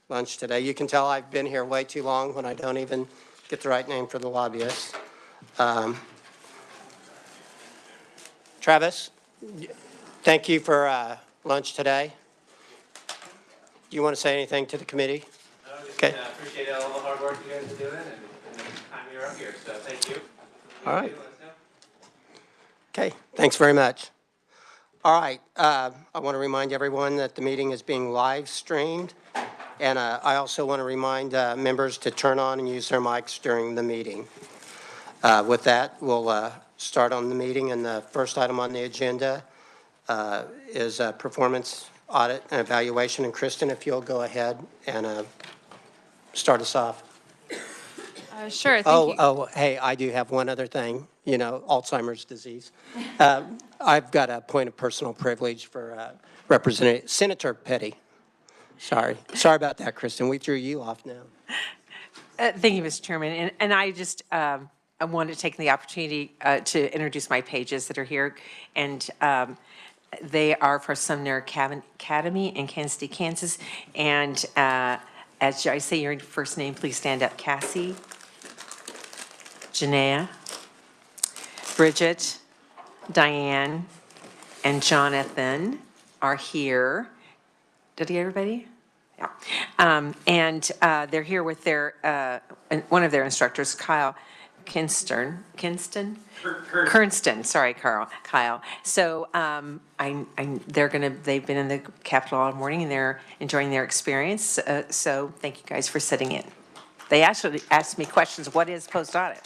lunch today. You can tell I've been here way too long when I don't even get the right name for the lobbyists. Travis, thank you for lunch today. Do you want to say anything to the committee? Okay. Appreciate all the hard work you guys are doing and the time you're up here. So thank you. All right. Okay. Thanks very much. All right. I want to remind everyone that the meeting is being live streamed. And I also want to remind members to turn on and use their mics during the meeting. With that, we'll start on the meeting. And the first item on the agenda is performance audit and evaluation. And Kristen, if you'll go ahead and start us off. Sure. Thank you. Oh, hey, I do have one other thing, you know, Alzheimer's disease. I've got a point of personal privilege for Representative Senator Petty. Sorry about that, Kristen. We threw you off now. Thank you, Mr. Chairman. And I just I wanted to take the opportunity to introduce my pages that are here. And they are for Sumner Academy in Kansas City, Kansas. And as I say your first name, please stand up. Cassie, Janaea, Bridget, Diane, and Jonathan are here. Did he, everybody? Yeah. And they're here with their, one of their instructors, Kyle Kinston. Sorry, Kyle. So they've been in the Capitol all morning and they're enjoying their experience. So thank you guys for sitting in. They actually asked me questions. What is post-audit?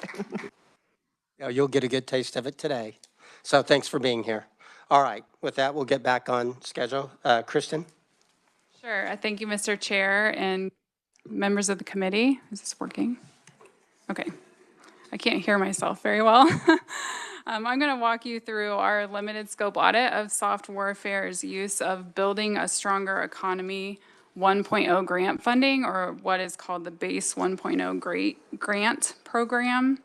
You'll get a good taste of it today. So thanks for being here. All right. With that, we'll get back on schedule. Kristen? Sure. Thank you, Mr. Chair and members of the committee. Is this working? Okay. I can't hear myself very well. I'm going to walk you through our limited scope audit of soft warfare's use of Building a Stronger Economy 1.0 grant funding, or what is called the BASE 1.0 grant program.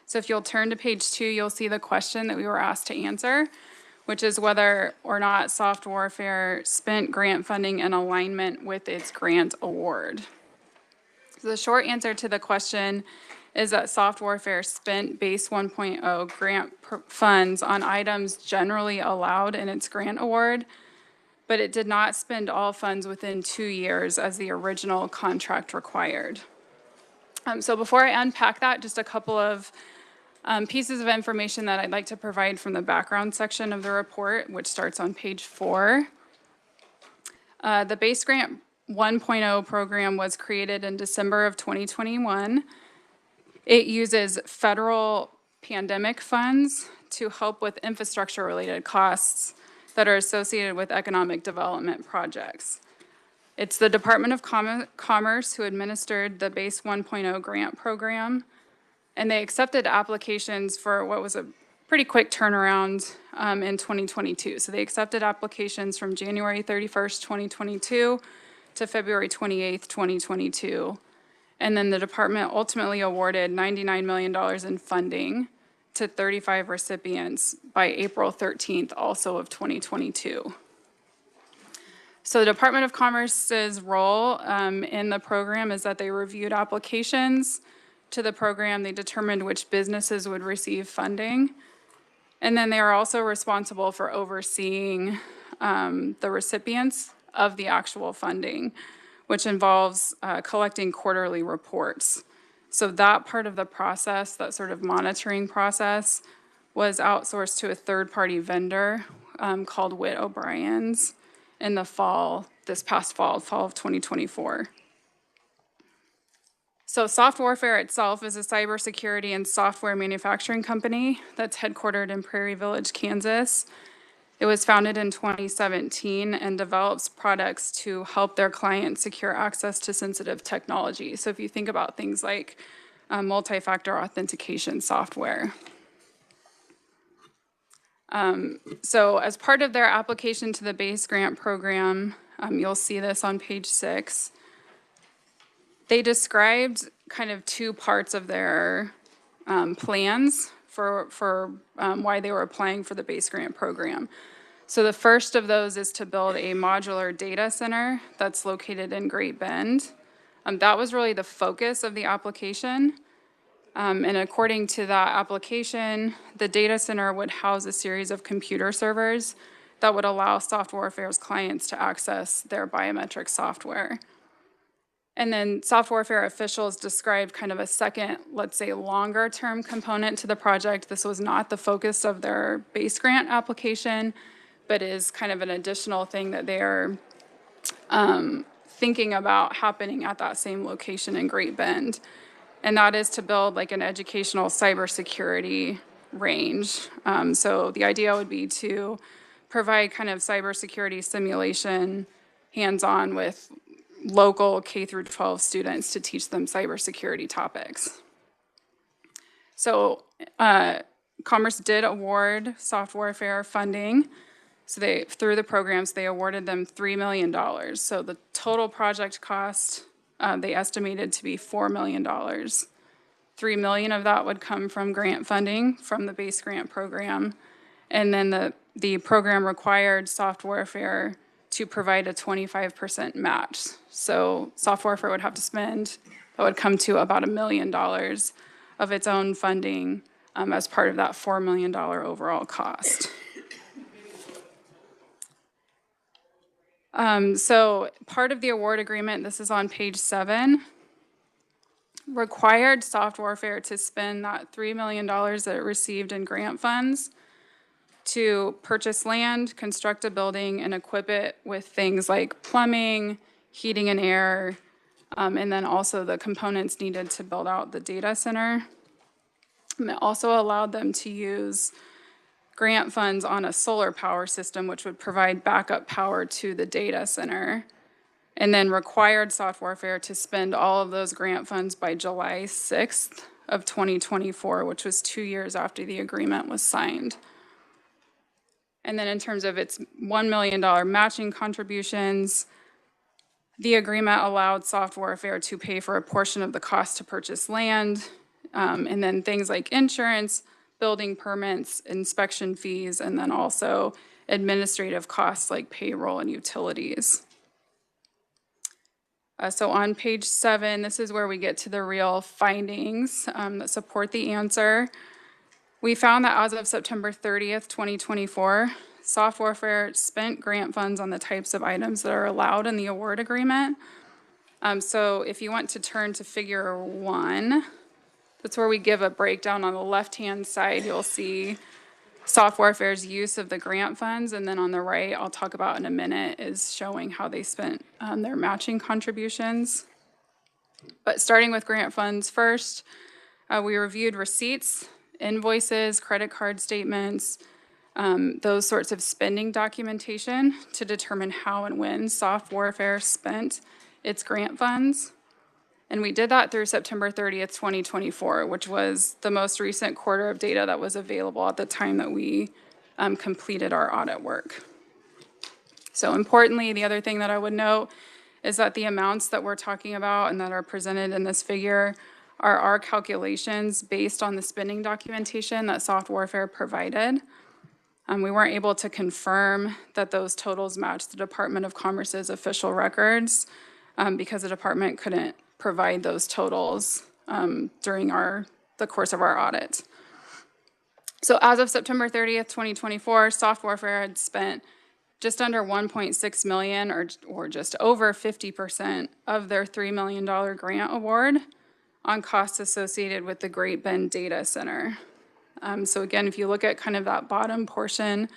So if you'll turn to page 2, you'll see the question that we were asked to answer, which is whether or not soft warfare spent grant funding in alignment with its grant award. So the short answer to the question is that soft warfare spent BASE 1.0 grant funds on items generally allowed in its grant award, but it did not spend all funds within 2 years as the original contract required. So before I unpack that, just a couple of pieces of information that I'd like to provide from the background section of the report, which starts on page 4. The BASE Grant 1.0 program was created in December of 2021. It uses federal pandemic funds to help with infrastructure-related costs that are associated with economic development projects. It's the Department of Commerce who administered the BASE 1.0 grant program, and they accepted applications for what was a pretty quick turnaround in 2022. So they accepted applications from January 31st, 2022 to February 28th, 2022. And then the department ultimately awarded $99 million in funding to 35 recipients by April 13th, also of 2022. So the Department of Commerce's role in the program is that they reviewed applications to the program. They determined which businesses would receive funding. And then they are also responsible for overseeing the recipients of the actual funding, which involves collecting quarterly reports. So that part of the process, that sort of monitoring process, was outsourced to a third-party vendor called Witt O'Brien's in the fall, this past fall of 2024. So Soft Warfare itself is a cybersecurity and software manufacturing company that's headquartered in Prairie Village, Kansas. It was founded in 2017 and develops products to help their clients secure access to sensitive technology. So if you think about things like multi-factor authentication software. So as part of their application to the BASE grant program, you'll see this on page 6. They described kind of 2 parts of their plans for why they were applying for the BASE grant program. So the first of those is to build a modular data center that's located in Great Bend. That was really the focus of the application. And according to that application, the data center would house a series of computer servers that would allow Software Affairs clients to access their biometric software. And then Software Affairs officials described kind of a second, let's say, longer-term component to the project. This was not the focus of their base grant application, but is kind of an additional thing that they are thinking about happening at that same location in Great Bend. And that is to build like an educational cybersecurity range. So the idea would be to provide kind of cybersecurity simulation hands-on with local K through 12 students to teach them cybersecurity topics. So Commerce did award Software Affairs funding. So through the programs, they awarded them $3 million. So the total project cost, they estimated to be $4 million. $3 million of that would come from grant funding from the base grant program. And then the program required Software Affairs to provide a 25% match. So Software Affairs would have to spend, that would come to about $1 million of its own funding as part of that $4 million overall cost. So part of the award agreement, this is on page 7, required Software Affairs to spend that $3 million that it received in grant funds to purchase land, construct a building, and equip it with things like plumbing, heating and air, and then also the components needed to build out the data center. And it also allowed them to use grant funds on a solar power system, which would provide backup power to the data center, and then required Software Affairs to spend all of those grant funds by July 6th of 2024, which was 2 years after the agreement was signed. And then in terms of its $1 million matching contributions, the agreement allowed Software Affairs to pay for a portion of the cost to purchase land, and then things like insurance, building permits, inspection fees, and then also administrative costs like payroll and utilities. So on page 7, this is where we get to the real findings that support the answer. We found that as of September 30th, 2024, Software Affairs spent grant funds on the types of items that are allowed in the award agreement. So if you want to turn to figure 1, that's where we give a breakdown. On the left-hand side, you'll see Software Affairs' use of the grant funds, and then on the right, I'll talk about in a minute, is showing how they spent their matching contributions. But starting with grant funds first, we reviewed receipts, invoices, credit card statements, those sorts of spending documentation to determine how and when Software Affairs spent its grant funds. And we did that through September 30th, 2024, which was the most recent quarter of data that was available at the time that we completed our audit work. So importantly, the other thing that I would note is that the amounts that we're talking about and that are presented in this figure are our calculations based on the spending documentation that Software Affairs provided. We weren't able to confirm that those totals matched the Department of Commerce's official records because the department couldn't provide those totals during the course of our audit. So as of September 30th, 2024, Software Affairs had spent just under $1.6 million or just over 50% of their $3 million grant award on costs associated with the Great Bend Data Center. So again, if you look at kind of that bottom portion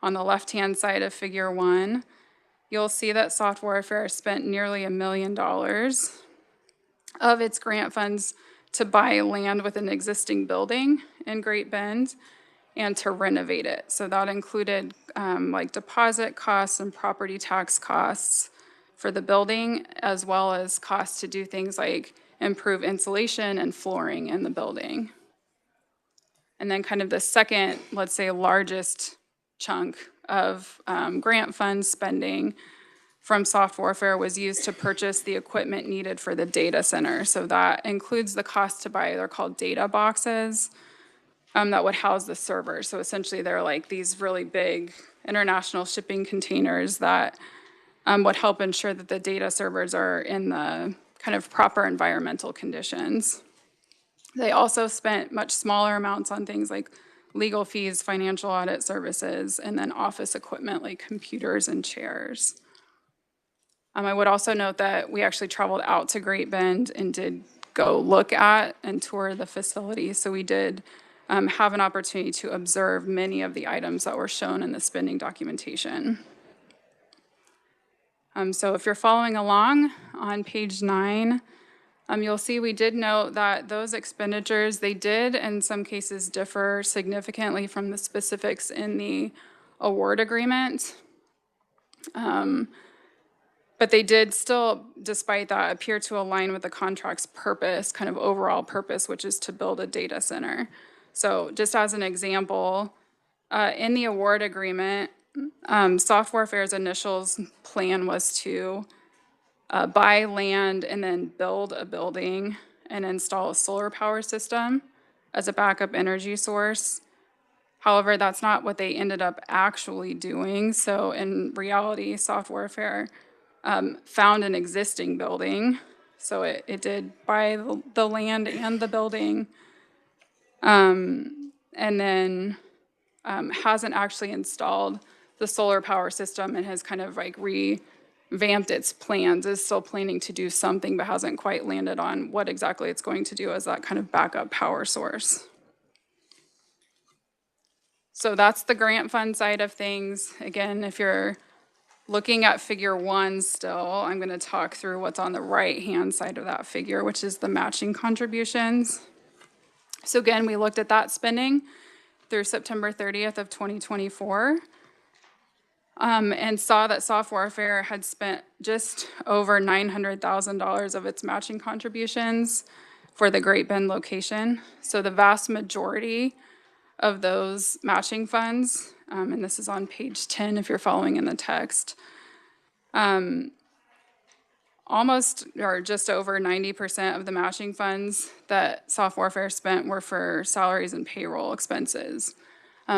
on the left-hand side of figure 1, you'll see that Software Affairs spent nearly $1 million of its grant funds to buy land with an existing building in Great Bend and to renovate it. So that included like deposit costs and property tax costs for the building, as well as costs to do things like improve insulation and flooring in the building. And then kind of the second, let's say, largest chunk of grant fund spending from Software Affairs was used to purchase the equipment needed for the data center. So that includes the cost to buy, they're called data boxes, that would house the servers. So essentially they're like these really big international shipping containers that would help ensure that the data servers are in the kind of proper environmental conditions. They also spent much smaller amounts on things like legal fees, financial audit services, and then office equipment like computers and chairs. I would also note that we actually traveled out to Great Bend and did go look at and tour the facility. So we did have an opportunity to observe many of the items that were shown in the spending documentation. So if you're following along on page 9, you'll see we did note that those expenditures, they did in some cases differ significantly from the specifics in the award agreement. But they did still, despite that, appear to align with the contract's purpose, kind of overall purpose, which is to build a data center. So just as an example, in the award agreement, Soft Warfare's initial plan was to buy land and then build a building and install a solar power system as a backup energy source. However, that's not what they ended up actually doing. So in reality, Soft Warfare found an existing building. So it did buy the land and the building, and then hasn't actually installed the solar power system and has kind of like revamped its plans, is still planning to do something but hasn't quite landed on what exactly it's going to do as that kind of backup power source. So that's the grant fund side of things. Again, if you're looking at figure 1 still, I'm going to talk through what's on the right-hand side of that figure, which is the matching contributions. So again, we looked at that spending through September 30th of 2024 and saw that Soft Warfare had spent just over $900,000 of its matching contributions for the Great Bend location. So the vast majority of those matching funds, and this is on page 10 if you're following in the text, almost or just over 90% of the matching funds that Soft Warfare spent were for salaries and payroll expenses.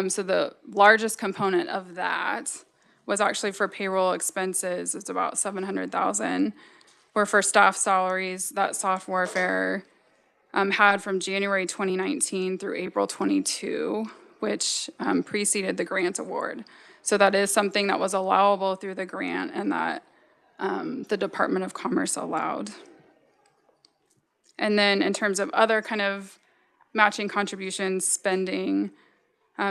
So the largest component of that was actually for payroll expenses. It's about $700,000, were for staff salaries that Soft Warfare had from January 2019 through April 22, which preceded the grant award. So that is something that was allowable through the grant and that the Department of Commerce allowed. And then in terms of other kind of matching contributions spending,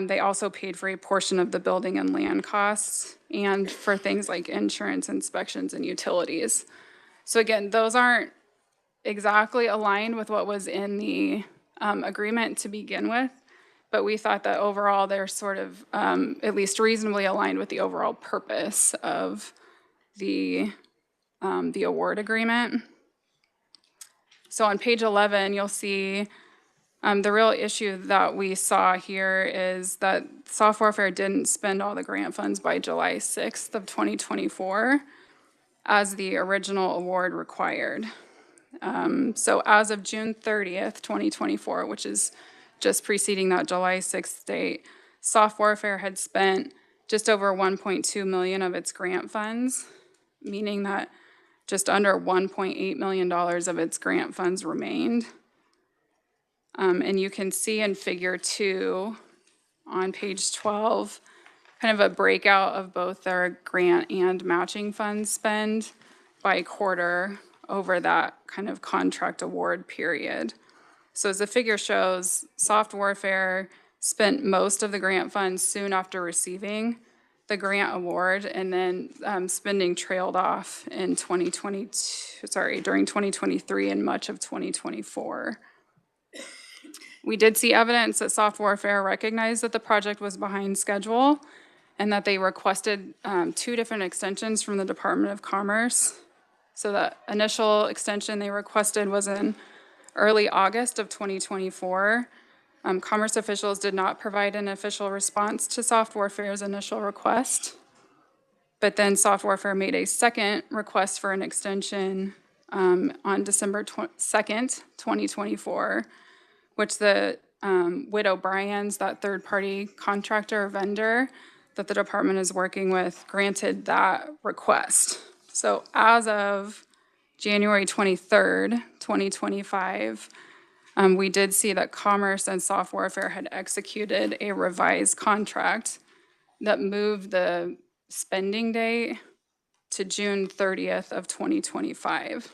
they also paid for a portion of the building and land costs and for things like insurance, inspections, and utilities. So again, those aren't exactly aligned with what was in the agreement to begin with, but we thought that overall they're sort of at least reasonably aligned with the overall purpose of the award agreement. So on page 11, you'll see the real issue that we saw here is that Soft Warfare didn't spend all the grant funds by July 6th of 2024 as the original award required. So as of June 30th, 2024, which is just preceding that July 6th date, Soft Warfare had spent just over $1.2 million of its grant funds, meaning that just under $1.8 million of its grant funds remained. And you can see in figure 2 on page 12, kind of a breakout of both their grant and matching funds spend by quarter over that kind of contract award period. So as the figure shows, Soft Warfare spent most of the grant funds soon after receiving the grant award, and then spending trailed off in during 2023 and much of 2024. We did see evidence that Soft Warfare recognized that the project was behind schedule and that they requested 2 different extensions from the Department of Commerce. So the initial extension they requested was in early August of 2024. Commerce officials did not provide an official response to Soft Warfare's initial request, but then Soft Warfare made a second request for an extension on December 2nd, 2024, which the Witt O'Brien's, that third-party contractor or vendor, that the department is working with granted that request. So as of January 23rd, 2025, we did see that Commerce and Soft Warfare had executed a revised contract that moved the spending date to June 30th of 2025.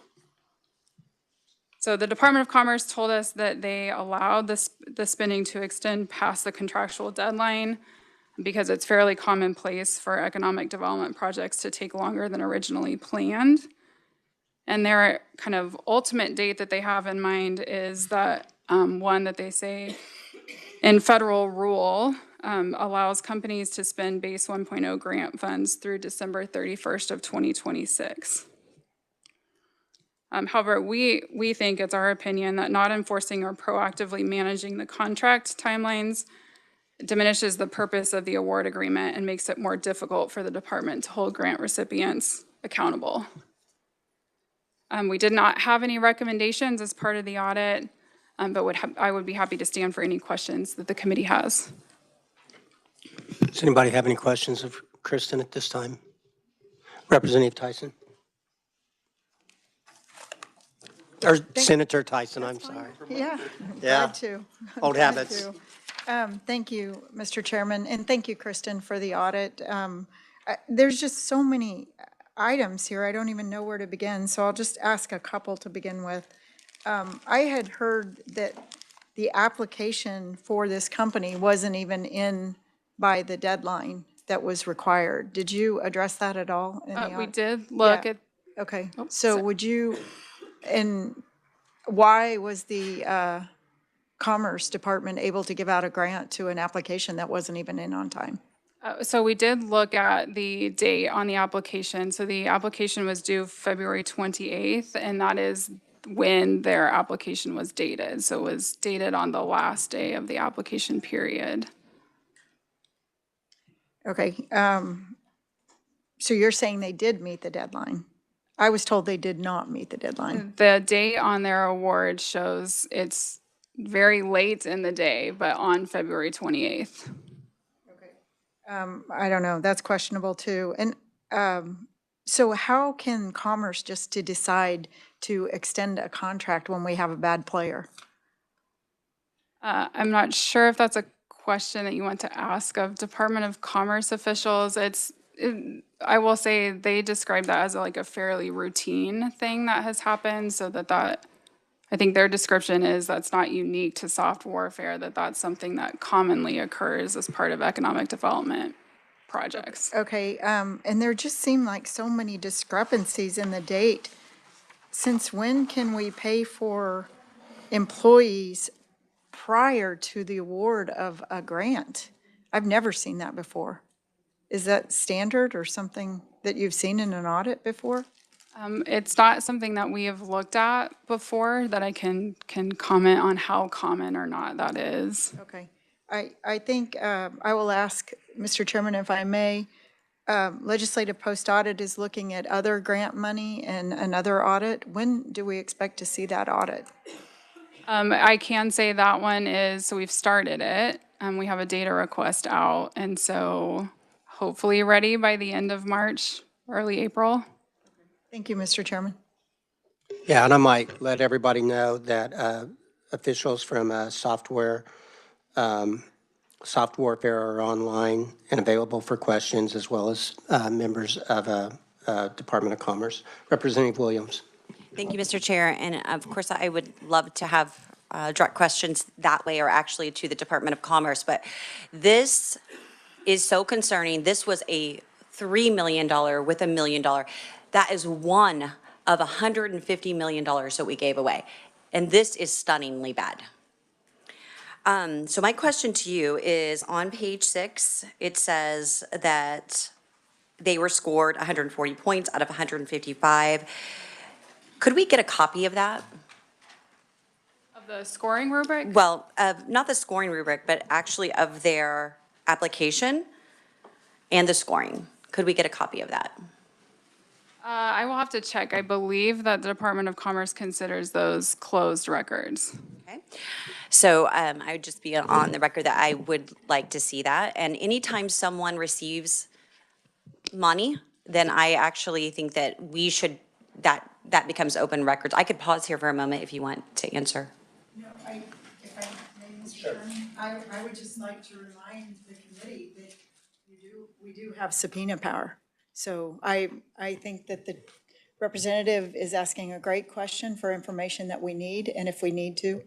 So the Department of Commerce told us that they allowed the spending to extend past the contractual deadline because it's fairly commonplace for economic development projects to take longer than originally planned. And their kind of ultimate date that they have in mind is that one that they say in federal rule allows companies to spend base 1.0 grant funds through December 31st of 2026. However, we think it's our opinion that not enforcing or proactively managing the contract timelines diminishes the purpose of the award agreement and makes it more difficult for the department to hold grant recipients accountable. We did not have any recommendations as part of the audit, but I would be happy to stand for any questions that the committee has. Does anybody have any questions of Kristen at this time? Representative Tyson? Or Senator Tyson, I'm sorry. Yeah, Yeah. glad to. Old Glad habits. to. Thank you, Mr. Chairman, and thank you, Kristen, for the audit. There's just so many items here, I don't even know where to begin, so I'll just ask a couple to begin with. I had heard that the application for this company wasn't even in by the deadline that was required. Did you address that at all in the We audit? did look Yeah. at, Okay, so sorry. would you, and why was the Commerce Department able to give out a grant to an application that wasn't even in on time? so we did look at the date on the application. So the application was due February 28th, and that is when their application was dated. So it was dated on the last day of the application period. Okay, so you're saying they did meet the deadline? I was told they did not meet the deadline. The date on their award shows it's very late in the day, but on February 28th. I don't know, that's questionable too. And so how can Commerce just to decide to extend a contract when we have a bad player? I'm not sure if that's a question that you want to ask of Department of Commerce officials. I will say they describe that as like a fairly routine thing that has happened, so that I think their description is that's not unique to soft warfare, that's something that commonly occurs as part of economic development projects. Okay, and there just seem like so many discrepancies in the date. Since when can we pay for employees prior to the award of a grant? I've never seen that before. Is that standard or something that you've seen in an audit before? It's not something that we have looked at before that I can comment on how common or not that is. Okay. I think I will ask, Mr. Chairman, if I may, Legislative Post-Audit is looking at other grant money and another audit. When do we expect to see that audit? I can say that one is, so we've started it. We have a data request out, and so hopefully ready by the end of March, early April. Thank you, Mr. Chairman. Yeah, and I might let everybody know that officials from Soft Warfare are online and available for questions, as well as members of Department of Commerce. Representative Williams. Thank you, Mr. Chair. And of course, I would love to have direct questions that way, or actually to the Department of Commerce. But this is so concerning. This was a $3 million with $1 million. That is one of $150 million that we gave away. And this is stunningly bad. So my question to you is, on page 6, it says that they were scored 140 points out of 155. Could we get a copy of that? Of the scoring rubric? Well, not the scoring rubric, but actually of their application and the scoring. Could we get a copy of that? I will have to check. I believe that the Department of Commerce considers those closed records. Okay. So I would just be on the record that I would like to see that. And anytime someone receives money, then I actually think that we should, that becomes open records. I could pause here for a moment if you want to answer. No, if I may, Mr. Chairman, I would just like to remind the committee that we do have subpoena power. So I think that the representative is asking a great question for information that we need, and if we need to,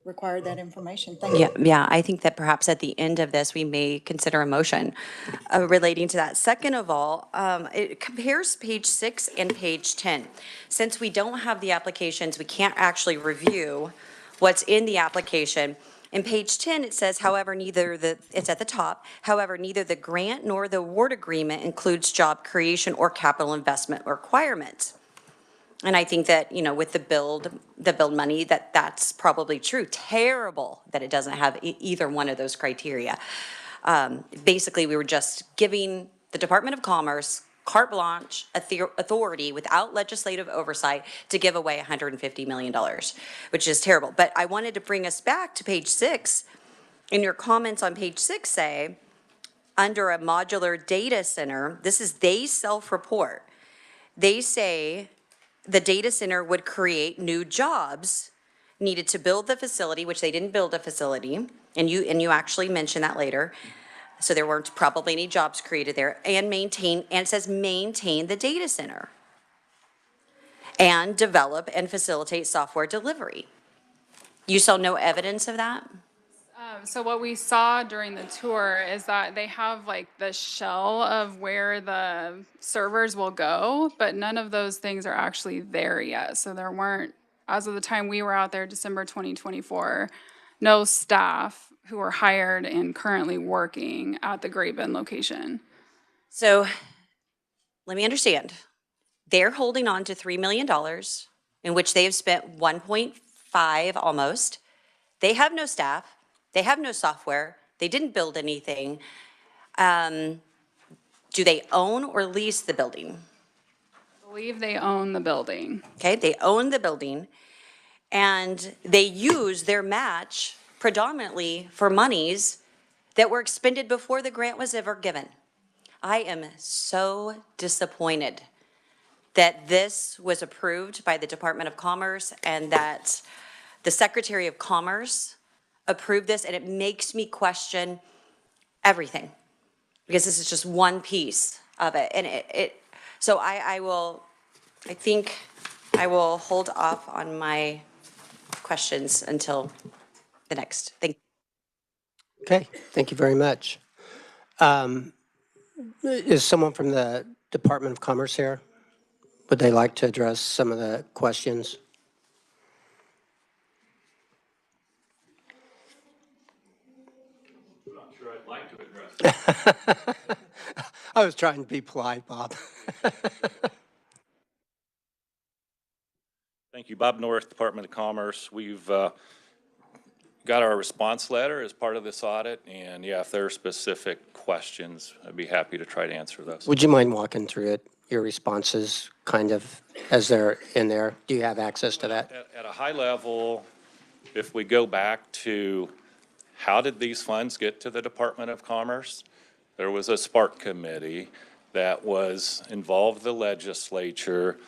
require that information. Thank you. Yeah, I think that perhaps at the end of this, we may consider a motion relating to that. Second of all, it compares page 6 and page 10. Since we don't have the applications, we can't actually review what's in the application. In page 10, it says, however, it's at the top, however, neither the grant nor the award agreement includes job creation or capital investment requirements. And I think that, with the build money, that's probably true. Terrible that it doesn't have either one of those criteria. Basically, we were just giving the Department of Commerce carte blanche authority without legislative oversight to give away $150 million, which is terrible. But I wanted to bring us back to page 6. In your comments on page 6 say, under a modular data center, this is they self-report. They say, the data center would create new jobs needed to build the facility, which they didn't build a facility, and you actually mentioned that later. So there weren't probably any jobs created there, and it says maintain the data center and develop and facilitate software delivery. You saw no evidence of that? So what we saw during the tour is that they have like the shell of where the servers will go, but none of those things are actually there yet. So there weren't, as of the time we were out there, December 2024, no staff who were hired and currently working at the Great Bend location. So let me understand. They're holding on to $3 million, in which they have spent 1.5 almost. They have no staff. They have no software. They didn't build anything. Do they own or lease the building? I believe they own the building. Okay, they own the building, and they use their match predominantly for monies that were expended before the grant was ever given. I am so disappointed that this was approved by the Department of Commerce and that the Secretary of Commerce approved this, and it makes me question everything, because this is just one piece of it. And so I think I will hold off on my questions until the next. Thank you. Okay, thank you very much. Is someone from the Department of Commerce here? Would they like to address some of the questions? I'm not sure I'd like to address it. I was trying to be polite, Bob. Thank you, Bob North, Department of Commerce. We've got our response letter as part of this audit, and yeah, if there are specific questions, I'd be happy to try to answer those. Would you mind walking through it, your responses, kind of, as they're in there? Do you have access to that? At a high level, if we go back to how did these funds get to the Department of Commerce? There was a Spark committee that was involved the legislature,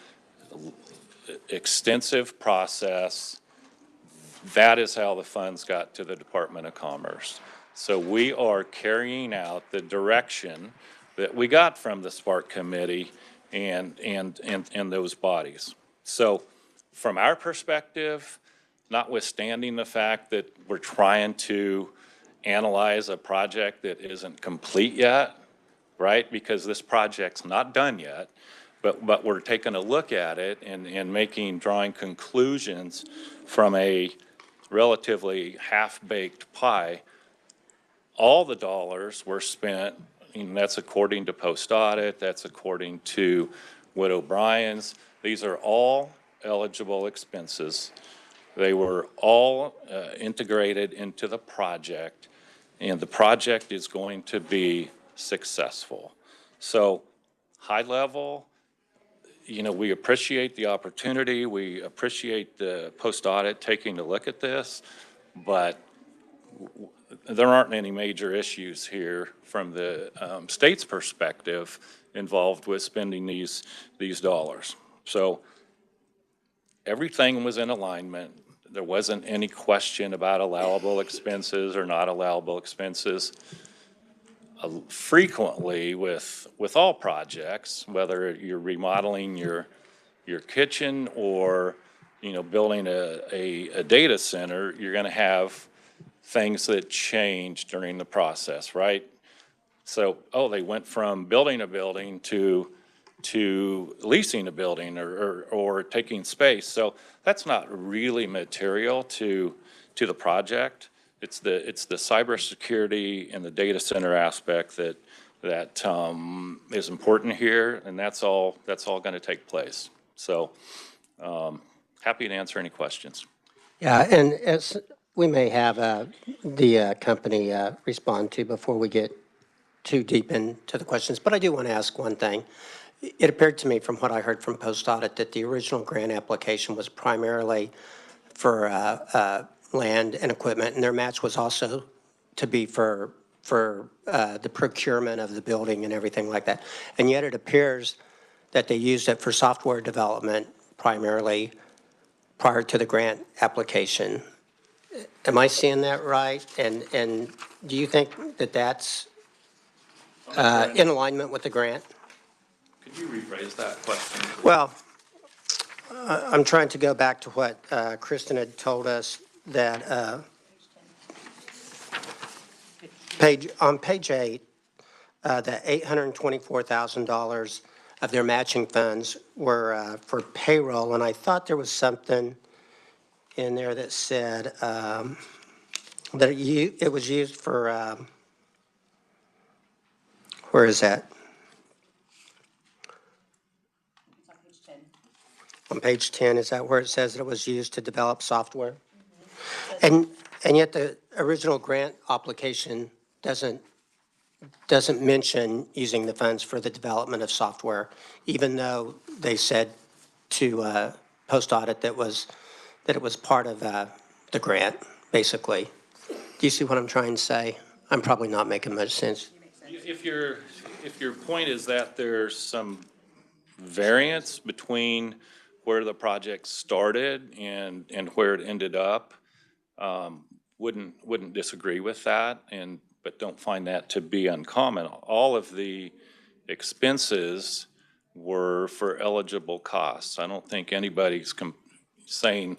extensive process. That is how the funds got to the Department of Commerce. So we are carrying out the direction that we got from the Spark committee and those bodies. So from our perspective, notwithstanding the fact that we're trying to analyze a project that isn't complete yet, right? Because this project's not done yet, but we're taking a look at it and drawing conclusions from a relatively half-baked pie. All the dollars were spent, and that's according to post-audit, that's according to Wood O'Brien's. These are all eligible expenses. They were all integrated into the project, and the project is going to be successful. So high level, we appreciate the opportunity. We appreciate the post-audit taking a look at this. but there aren't any major issues here from the state's perspective involved with spending these dollars. So everything was in alignment. There wasn't any question about allowable expenses or not allowable expenses. Frequently with all projects, whether you're remodeling your kitchen or, you know, building a data center, you're going to have things that change during the process, right? So, oh, they went from building a building to leasing a building or taking space. So that's not really material to the project. It's the cybersecurity and the data center aspect that is important here, and that's all going to take place. So happy to answer any questions. Yeah, and as we may have the company respond to before we get too deep into the questions, but I do want to ask one thing. It appeared to me from what I heard from post-audit that the original grant application was primarily for land and equipment, and their match was also to be for the procurement of the building and everything like that. And yet it appears that they used it for software development primarily prior to the grant application. Am I seeing that right? And do you think that that's in alignment with the grant? Could you rephrase that question? Well, I'm trying to go back to what Kristen had told us that on page 8, that $824,000 of their matching funds were for payroll, and I thought there was something in there that said that it was used for, where is that? On page 10, is that where it says that it was used to develop software? And yet the original grant application doesn't mention using the funds for the development of software, even though they said to post-audit that it was part of the grant, basically. Do you see what I'm trying to say? I'm probably not making much sense. If your point is that there's some variance between where the project started and where it ended up, wouldn't disagree with that, but don't find that to be uncommon. All of the expenses were for eligible costs. I don't think anybody's saying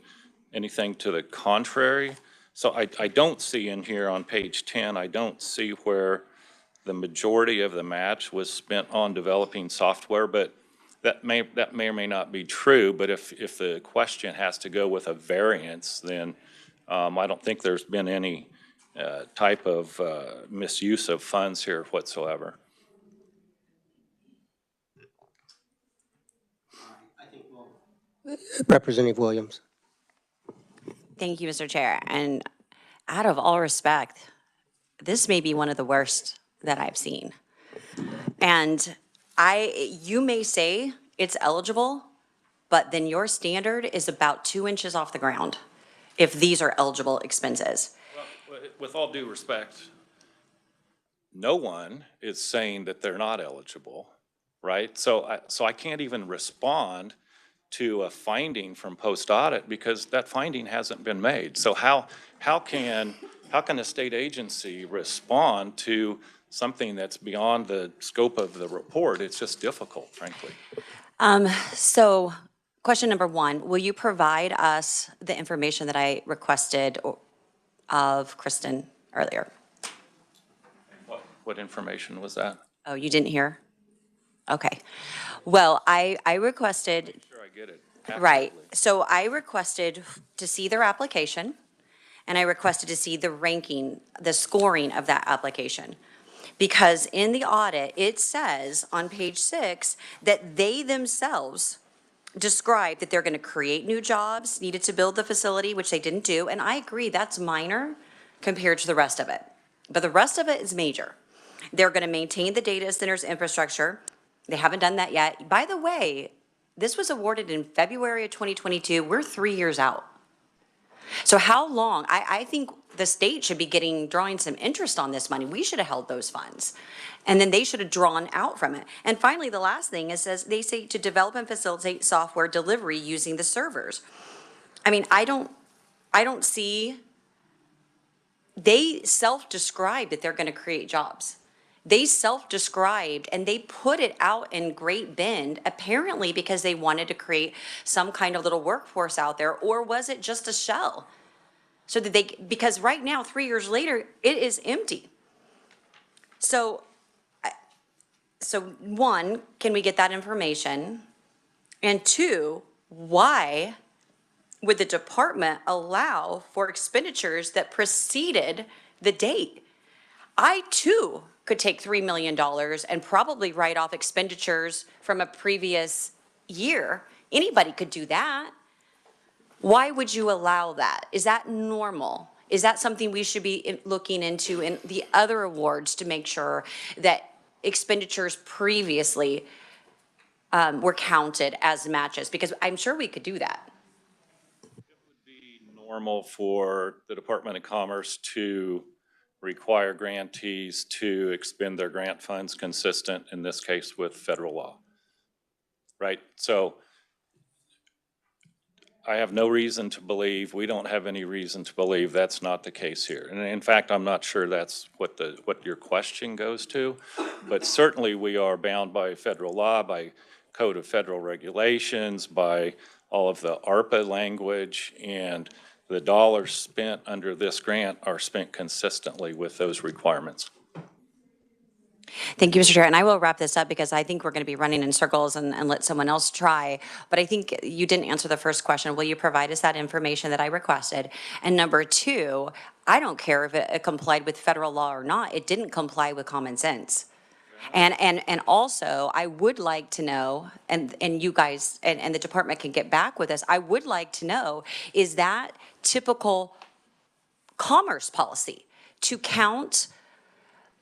anything to the contrary. So I don't see in here on page 10, I don't see where the majority of the match was spent on developing software, but that may or may not be true. But if the question has to go with a variance, then I don't think there's been any type of misuse of funds here whatsoever. Representative Williams. Thank you, Mr. Chair. And out of all respect, this may be one of the worst that I've seen. And you may say it's eligible, but then your standard is about 2 inches off the ground if these are eligible expenses. Well, with all due respect, no one is saying that they're not eligible, right? So I can't even respond to a finding from post-audit because that finding hasn't been made. So how can a state agency respond to something that's beyond the scope of the report? It's just difficult, frankly. So question number 1, will you provide us the information that I requested of Kristen earlier? What information was that? Oh, you didn't hear? Okay. Well, I requested. Make sure I get it. Absolutely. Right. So I requested to see their application, and I requested to see the ranking, the scoring of that application. Because in the audit, it says on page 6 that they themselves described that they're going to create new jobs needed to build the facility, which they didn't do. And I agree, that's minor compared to the rest of it. But the rest of it is major. They're going to maintain the data center's infrastructure. They haven't done that yet. By the way, this was awarded in February of 2022. We're 3 years out. So how long? I think the state should be drawing some interest on this money. We should have held those funds. And then they should have drawn out from it. And finally, the last thing is they say to develop and facilitate software delivery using the servers. I mean, I don't see, they self-described that they're going to create jobs. They self-described and they put it out in Great Bend, apparently because they wanted to create some kind of little workforce out there, or was it just a shell? So that because right now, 3 years later, it is empty. So one, can we get that information? And two, why would the department allow for expenditures that preceded the date? I too could take $3 million and probably write off expenditures from a previous year. Anybody could do that. Why would you allow that? Is that normal? Is that something we should be looking into in the other awards to make sure that expenditures previously were counted as matches? Because I'm sure we could do that. Normal for the Department of Commerce to require grantees to expend their grant funds consistent, in this case, with federal law, right? So I have no reason to believe, we don't have any reason to believe that's not the case here. And in fact, I'm not sure that's what your question goes to, but certainly we are bound by federal law, by Code of Federal Regulations, by all of the ARPA language, and the dollars spent under this grant are spent consistently with those requirements. Thank you, Mr. Chair. And I will wrap this up because I think we're going to be running in circles and let someone else try. But I think you didn't answer the first question. Will you provide us that information that I requested? And number two, I don't care if it complied with federal law or not. It didn't comply with common sense. And also, I would like to know, and you guys and the department can get back with us, I would like to know, is that typical commerce policy to count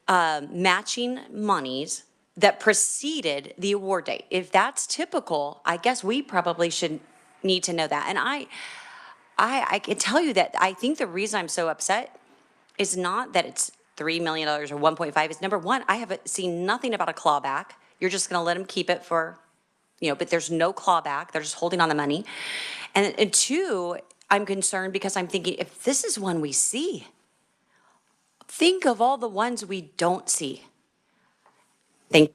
matching monies that preceded the award date? If that's typical, I guess we probably should need to know that. And I can tell you that I think the reason I'm so upset is not that it's $3 million or 1.5. It's number one, I haven't seen nothing about a clawback. You're just going to let them keep it for, but there's no clawback. They're just holding on the money. And two, I'm concerned because I'm thinking, if this is one we see, think of all the ones we don't see. Can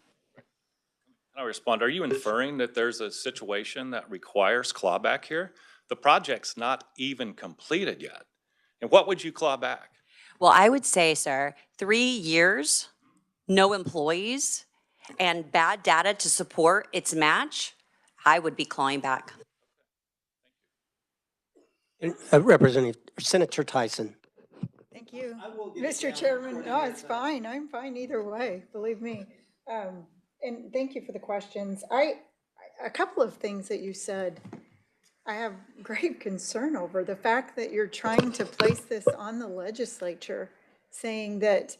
I respond? Are you inferring that there's a situation that requires clawback here? The project's not even completed yet. And what would you claw back? Well, I would say, sir, 3 years, no employees, and bad data to support its match, I would be clawing back. Representative Senator Tyson. Thank you. Mr. Chairman, no, it's fine. I'm fine either way, believe me. And thank you for the questions. A couple of things that you said, I have great concern over the fact that you're trying to place this on the legislature, saying that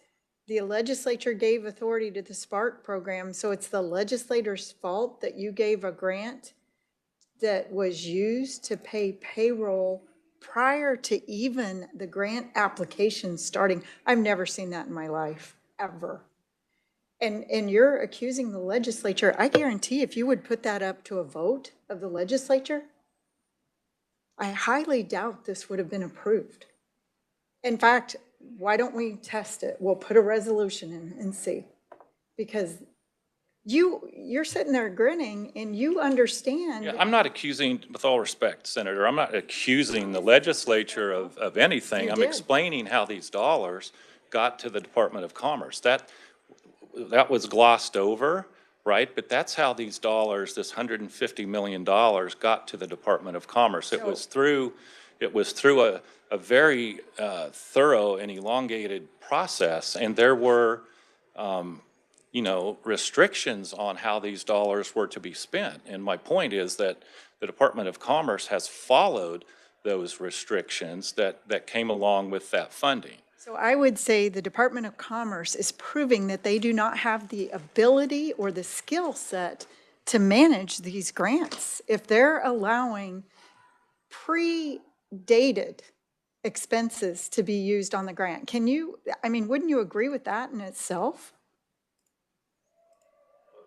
the legislature gave authority to the Spark program, so it's the legislator's fault that you gave a grant that was used to pay payroll prior to even the grant application starting. I've never seen that in my life, ever. And you're accusing the legislature. I guarantee if you would put that up to a vote of the legislature, I highly doubt this would have been approved. In fact, why don't we test it? We'll put a resolution in and see. Because you're sitting there grinning and you understand. Yeah, I'm not accusing, with all respect, Senator, I'm not accusing the legislature of anything. I'm explaining how these dollars got to the Department of Commerce. That was glossed over, right? But that's how these dollars, this $150 million, got to the Department of Commerce. It was through a very thorough and elongated process, and there were restrictions on how these dollars were to be spent. And my point is that the Department of Commerce has followed those restrictions that came along with that funding. So I would say the Department of Commerce is proving that they do not have the ability or the skill set to manage these grants. If they're allowing pre-dated expenses to be used on the grant. Can you, I mean, wouldn't you agree with that in itself?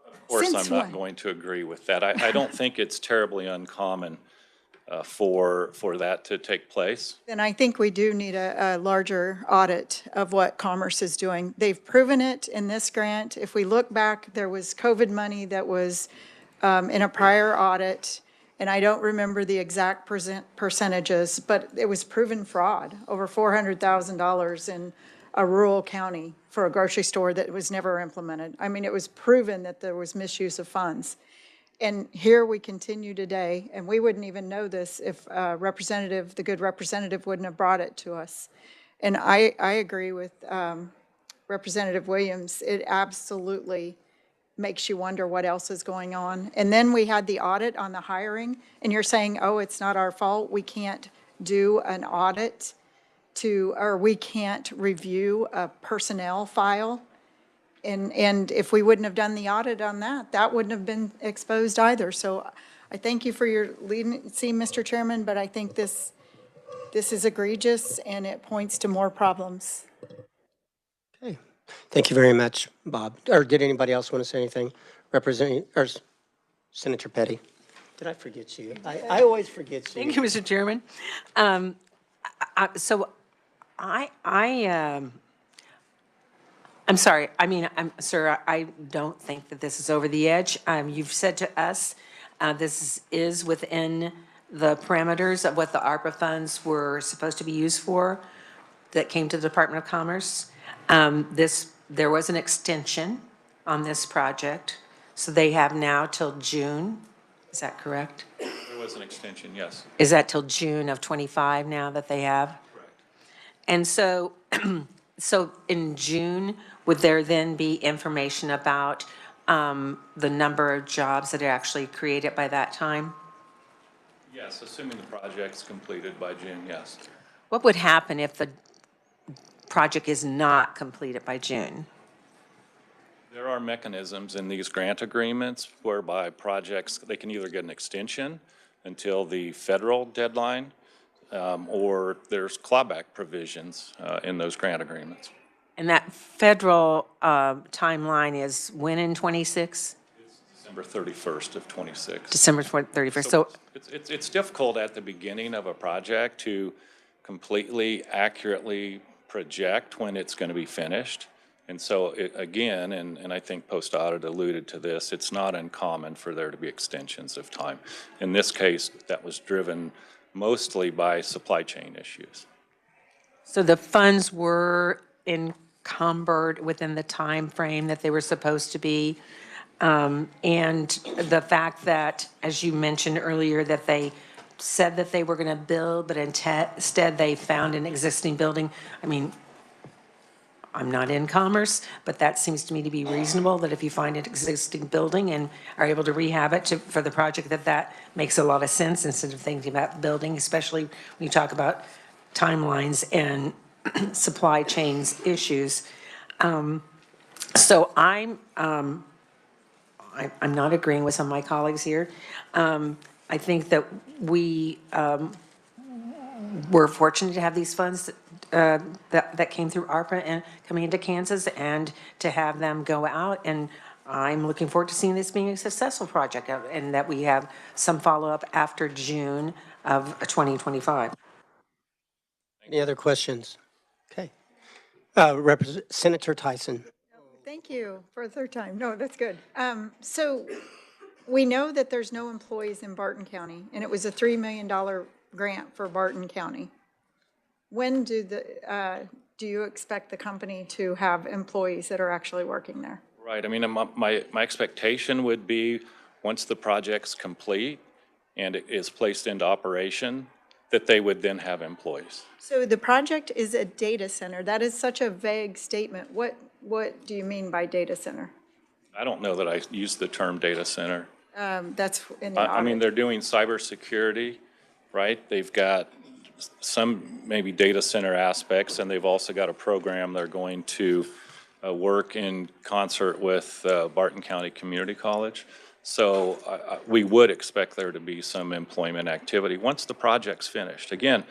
Of course, Since I'm not when? going to agree with that. I don't think it's terribly uncommon for that to take place. Then I think we do need a larger audit of what Commerce is doing. They've proven it in this grant. If we look back, there was COVID money that was in a prior audit, and I don't remember the exact percentages, but it was proven fraud, over $400,000 in a rural county for a grocery store that was never implemented. I mean, it was proven that there was misuse of funds. And here we continue today, and we wouldn't even know this if the good representative wouldn't have brought it to us. And I agree with Representative Williams. It absolutely makes you wonder what else is going on. And then we had the audit on the hiring, and you're saying, oh, it's not our fault. We can't do an audit or we can't review a personnel file. And if we wouldn't have done the audit on that, that wouldn't have been exposed either. So I thank you for your leniency, Mr. Chairman, but I think this is egregious and it points to more problems. Okay, thank you very much, Bob. Or did anybody else want to say anything? Senator Petty. Did I forget you? I always forget you. Thank you, Mr. Chairman. I'm sorry. I mean, sir, I don't think that this is over the edge. You've said to us, this is within the parameters of what the ARPA funds were supposed to be used for that came to the Department of Commerce. There was an extension on this project, so they have now till June. Is that correct? There was an extension, yes. Is that till June of '25 now that they have? Correct. And so, so in June, would there then be information about the number of jobs that are actually created by that time? Yes, assuming the project's completed by June, yes. What would happen if the project is not completed by June? There are mechanisms in these grant agreements whereby projects, they can either get an extension until the federal deadline, or there's clawback provisions in those grant agreements. And that federal timeline is when in '26? December 31st of '26. December 31st. So It's difficult at the beginning of a project to completely accurately project when it's going to be finished. And so, again, and I think post-audit alluded to this, it's not uncommon for there to be extensions of time. In this case, that was driven mostly by supply chain issues. So the funds were encumbered within the time frame that they were supposed to be. And the fact that, as you mentioned earlier, that they said that they were going to build, but instead they found an existing building. I mean, I'm not in commerce, but that seems to me to be reasonable, that if you find an existing building and are able to rehab it for the project, that makes a lot of sense instead of thinking about building, especially when you talk about timelines and supply chains issues. So I'm not agreeing with some of my colleagues here. I think that we we're fortunate to have these funds that came through ARPA and coming into Kansas, and to have them go out. And I'm looking forward to seeing this being a successful project, and that we have some follow-up after June of 2025. Any other questions? Okay. Senator Tyson. Thank you for a third time. No, that's good. So we know that there's no employees in Barton County, and it was a $3 million grant for Barton County. When do you expect the company to have employees that are actually working there? Right. I mean, my expectation would be once the project's complete and it is placed into operation, that they would then have employees. So the project is a data center. That is such a vague statement. What do you mean by data center? I don't know that I use the term data center. That's in the I mean, audit. they're doing cybersecurity, right? They've got some maybe data center aspects, and they've also got a program they're going to work in concert with Barton County Community College. So we would expect there to be some employment activity once the project's finished. Again,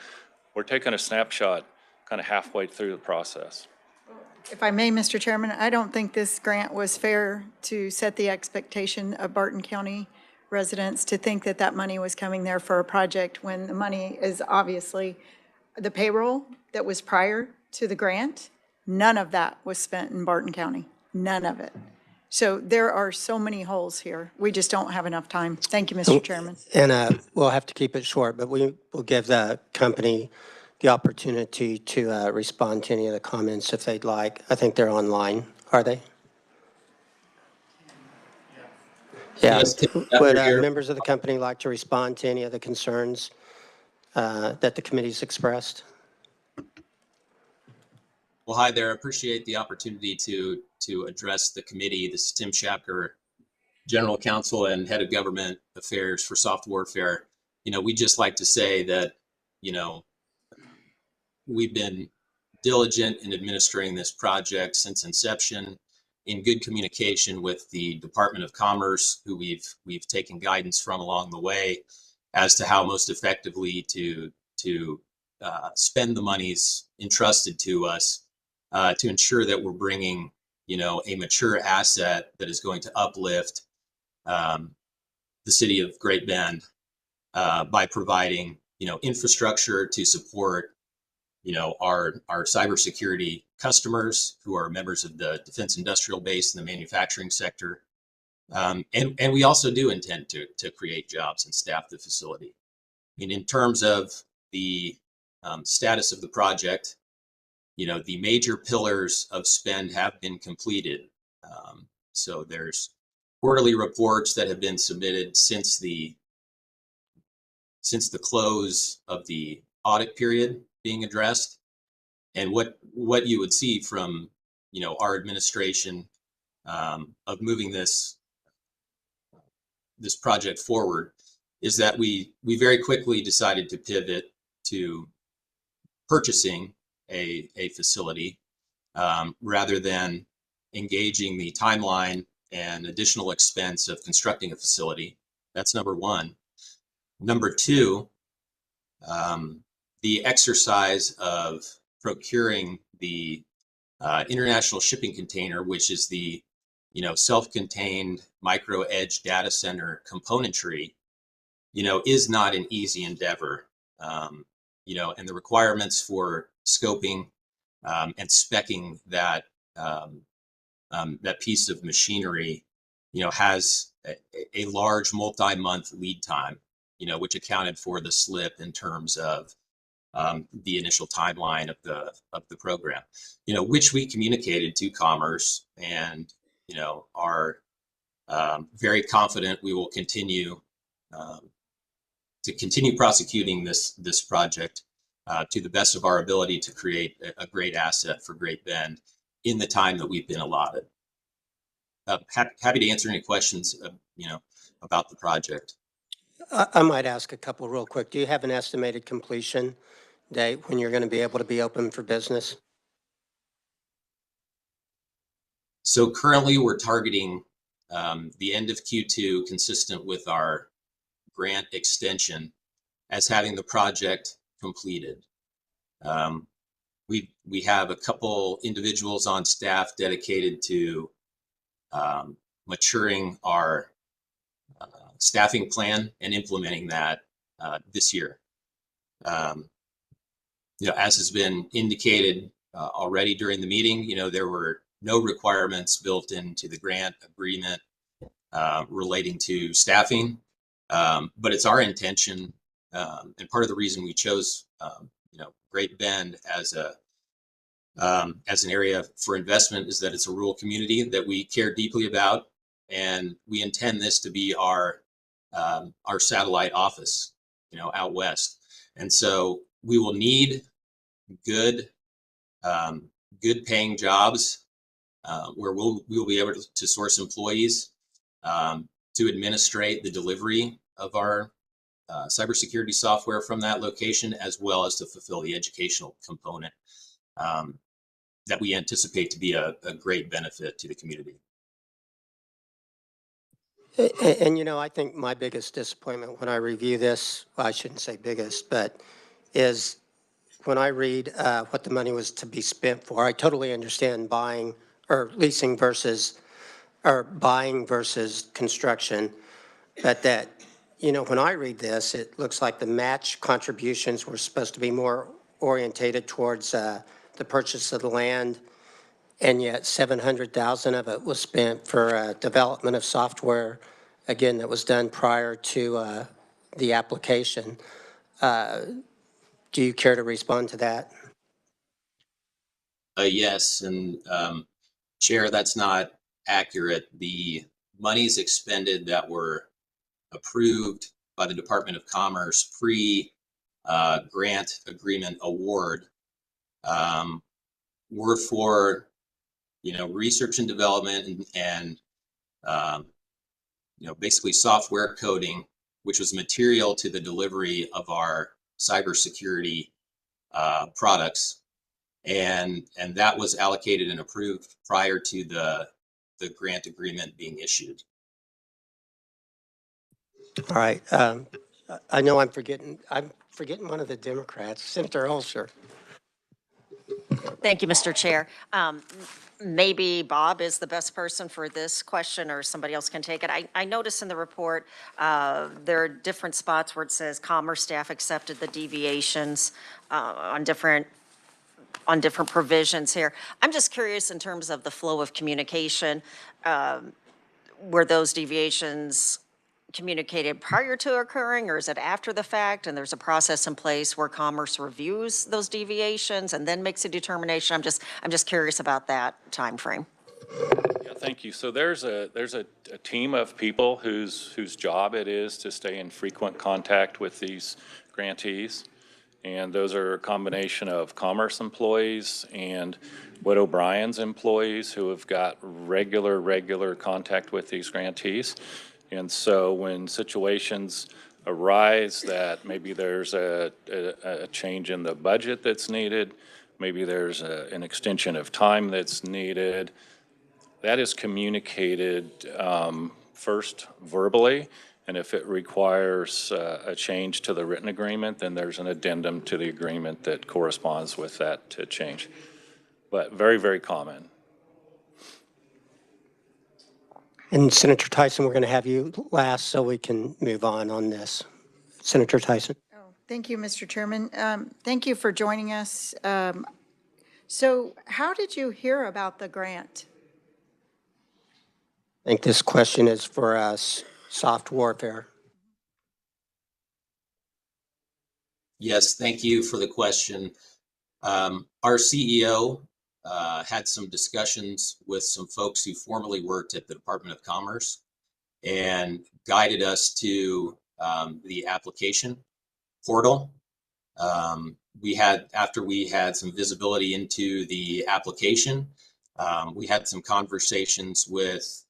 we're taking a snapshot kind of halfway through the process. If I may, Mr. Chairman, I don't think this grant was fair to set the expectation of Barton County residents to think that that money was coming there for a project when the money is obviously the payroll that was prior to the grant. None of that was spent in Barton County, none of it. So there are so many holes here. We just don't have enough time. Thank you, Mr. Chairman. And we'll have to keep it short, but we will give the company the opportunity to respond to any of the comments if they'd like. I think they're online, are they? Yeah. Yes, Would here. members of the company like to respond to any of the concerns that the committee's expressed? Well, hi there. I appreciate the opportunity to address the committee. This is Tim Schapker, General Counsel and Head of Government Affairs for Soft Warfare. We just like to say that, we've been diligent in administering this project since inception, in good communication with the Department of Commerce, who we've taken guidance from along the way as to how most effectively to spend the monies entrusted to us to ensure that we're bringing, a mature asset that is going to uplift the city of Great Bend by providing, infrastructure to support our cybersecurity customers who are members of the defense industrial base and the manufacturing sector. And we also do intend to create jobs and staff the facility. In terms of the status of the project, the major pillars of spend have been completed. So there's quarterly reports that have been submitted since the close of the audit period being addressed. And what you would see from our administration of moving this project forward is that we very quickly decided to pivot to purchasing a facility rather than engaging the timeline and additional expense of constructing a facility. That's number one. Number two, the exercise of procuring the international shipping container, which is the self-contained micro edge data center componentry, is not an easy endeavor. And the requirements for scoping and speccing that that piece of machinery, has a large multi-month lead time, which accounted for the slip in terms of the initial timeline of the program, which we communicated to Commerce, and are very confident we will continue prosecuting this project to the best of our ability to create a great asset for Great Bend in the time that we've been allotted. Happy to answer any questions, about the project. I might ask a couple real quick. Do you have an estimated completion date when you're going to be able to be open for business? So currently we're targeting the end of Q2, consistent with our grant extension, as having the project completed. We have a couple individuals on staff dedicated to maturing our staffing plan and implementing that this year. As has been indicated already during the meeting, there were no requirements built into the grant agreement relating to staffing, but it's our intention, and part of the reason we chose, Great Bend as an area for investment is that it's a rural community that we care deeply about, and we intend this to be our satellite office, out west. And so we will need good paying jobs where we will be able to source employees to administrate the delivery of our cybersecurity software from that location, as well as to fulfill the educational component that we anticipate to be a great benefit to the community. And I think my biggest disappointment when I review this, well, I shouldn't say biggest, but is when I read what the money was to be spent for, I totally understand buying or leasing versus, or buying versus construction. But that, when I read this, it looks like the match contributions were supposed to be more orientated towards the purchase of the land, and yet 700,000 of it was spent for development of software, again, that was done prior to the application. Do you care to respond to that? Yes, and Chair, that's not accurate. The monies expended that were approved by the Department of Commerce pre-grant agreement award were for, research and development and basically software coding, which was material to the delivery of our cybersecurity products. And that was allocated and approved prior to the grant agreement being issued. All right. I know I'm forgetting one of the Democrats, Senator Ulster. Thank you, Mr. Chair. Maybe Bob is the best person for this question, or somebody else can take it. I notice in the report, there are different spots where it says Commerce staff accepted the deviations on different provisions here. I'm just curious in terms of the flow of communication, were those deviations communicated prior to occurring, or is it after the fact, and there's a process in place where Commerce reviews those deviations and then makes a determination? I'm just curious about that time frame. Yeah, thank you. So there's a team of people whose job it is to stay in frequent contact with these grantees. And those are a combination of Commerce employees and Wood O'Brien's employees who have got regular contact with these grantees. And so when situations arise that maybe there's a change in the budget that's needed, maybe there's an extension of time that's needed, that is communicated first verbally. And if it requires a change to the written agreement, then there's an addendum to the agreement that corresponds with that change. But very common. And Senator Tyson, we're going to have you last so we can move on this. Senator Tyson. Oh, thank you, Mr. Chairman. Thank you for joining us. So how did you hear about the grant? I think this question is for us, soft warfare. Yes, thank you for the question. Our CEO had some discussions with some folks who formerly worked at the Department of Commerce and guided us to the application portal. After we had some visibility into the application, we had some conversations with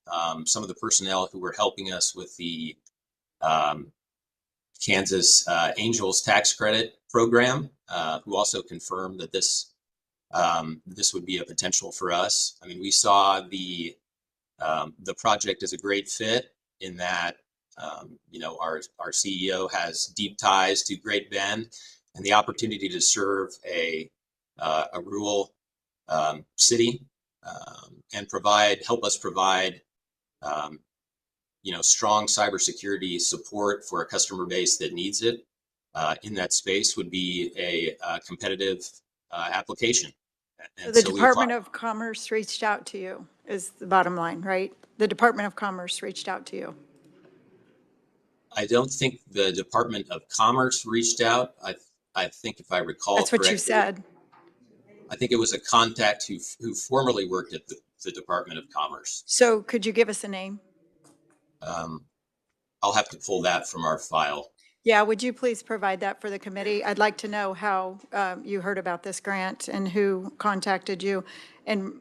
some of the personnel who were helping us with the Kansas Angels tax credit program, who also confirmed that this would be a potential for us. I mean, we saw the project as a great fit in that, our CEO has deep ties to Great Bend, and the opportunity to serve a rural city and help us provide strong cybersecurity support for a customer base that needs it in that space would be a competitive application. So the Department of Commerce reached out to you is the bottom line, right? The Department of Commerce reached out to you. I don't think the Department of Commerce reached out. I think if I recall That's what correctly, you said. I think it was a contact who formerly worked at the Department of Commerce. So could you give us a name? I'll have to pull that from our file. Yeah, would you please provide that for the committee? I'd like to know how you heard about this grant and who contacted you. And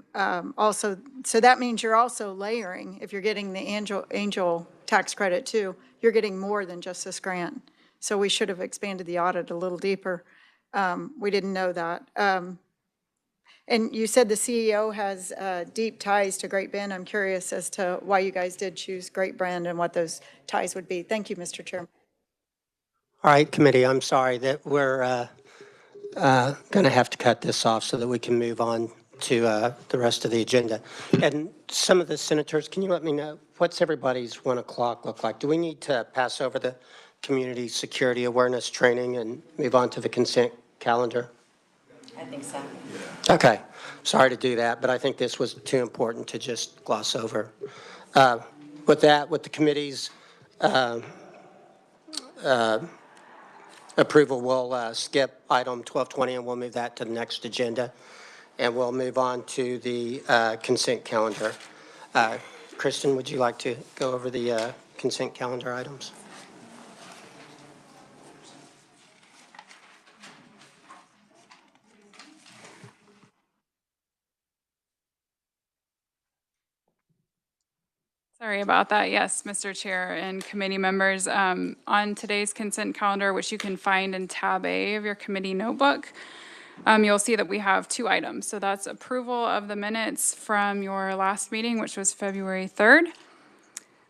also, so that means you're also layering, if you're getting the angel tax credit too, you're getting more than just this grant. So we should have expanded the audit a little deeper. We didn't know that. And you said the CEO has deep ties to Great Bend. I'm curious as to why you guys did choose Great Bend and what those ties would be. Thank you, Mr. Chairman. All right, committee, I'm sorry that we're going to have to cut this off so that we can move on to the rest of the agenda. And some of the senators, can you let me know, what's everybody's 1 o'clock look like? Do we need to pass over the community security awareness training and move on to the consent calendar? I think so. Okay. Sorry to do that, but I think this was too important to just gloss over. With that, with the committee's approval, we'll skip item 1220 and we'll move that to the next agenda. And we'll move on to the consent calendar. Kristen, would you like to go over the consent calendar items? Sorry about that. Yes, Mr. Chair and committee members, on today's consent calendar, which you can find in tab A of your committee notebook, you'll see that we have 2 items. So that's approval of the minutes from your last meeting, which was February 3rd.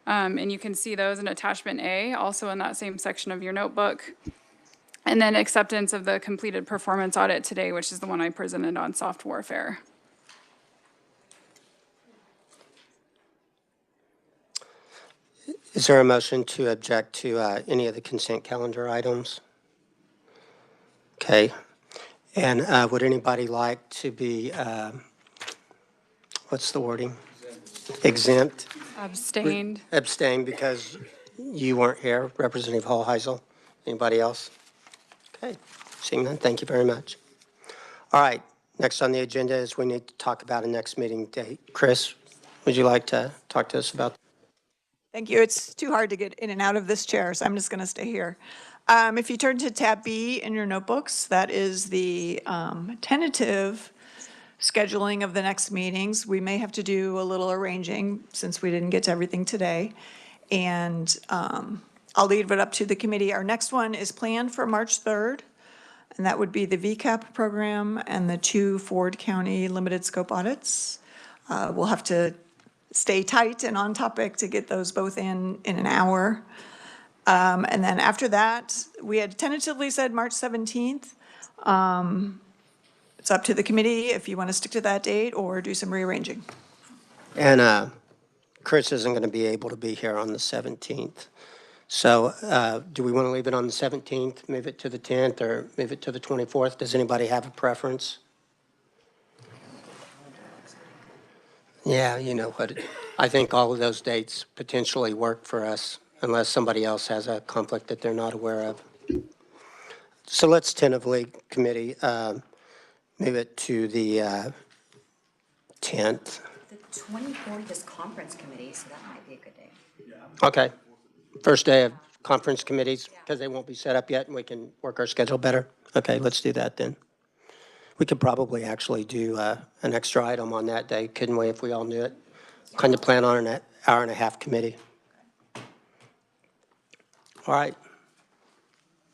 And you can see those in attachment A, also in that same section of your notebook. And then acceptance of the completed performance audit today, which is the one I presented on soft warfare. Is there a motion to object to any of the consent calendar items? Okay. And would anybody like to be, what's the wording? Exempt? Abstained. Abstain because you weren't here, Representative Hall-Heisel. Anybody else? Okay, seeing none, thank you very much. All right, next on the agenda is we need to talk about a next meeting date. Chris, would you like to talk to us about? Thank you. It's too hard to get in and out of this chair, so I'm just going to stay here. If you turn to tab B in your notebooks, that is the tentative scheduling of the next meetings. We may have to do a little arranging since we didn't get to everything today. And I'll leave it up to the committee. Our next one is planned for March 3rd, and that would be the VCAP program and the 2 Ford County limited scope audits. We'll have to stay tight and on topic to get those both in an hour. And then after that, we had tentatively said March 17th. It's up to the committee if you want to stick to that date or do some rearranging. And Chris isn't going to be able to be here on the 17th. So do we want to leave it on the 17th, move it to the 10th, or move it to the 24th? Does anybody have a preference? Yeah, you know what, I think all of those dates potentially work for us unless somebody else has a conflict that they're not aware of. So let's tentatively, committee, move it to the 10th. The 24th is conference committee, so that might be a good day. Okay. First day of conference committees, because they won't be set up yet and we can work our schedule better. Okay, let's do that then. We could probably actually do an extra item on that day, couldn't we, if we all knew it? Kind of plan on an hour and a half committee. All right.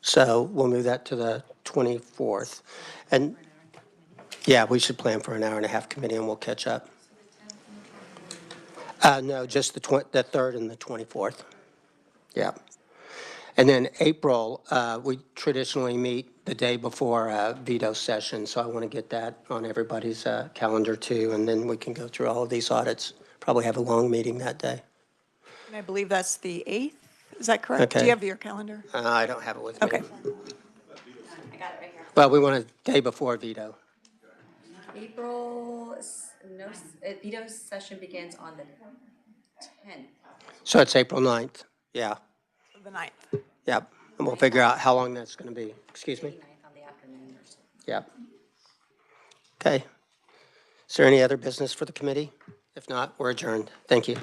So we'll move that to the 24th. And yeah, we should plan for an hour and a half committee and we'll catch up. No, just the 3rd and the 24th. Yeah. And then April, we traditionally meet the day before veto session, so I want to get that on everybody's calendar too, and then we can go through all of these audits. Probably have a long meeting that day. And I believe that's the 8th. Is that correct? Okay. Do you have your calendar? I don't have it with me. Okay. I got it right here. Well, we want a day before veto. April, no, veto session begins on the 10th. So it's April 9th. Yeah. The 9th. Yep. And we'll figure out how long that's going to be. Excuse me? 9th on the afternoon or so. Yep. Okay. Is there any other business for the committee? If not, we're adjourned. Thank you.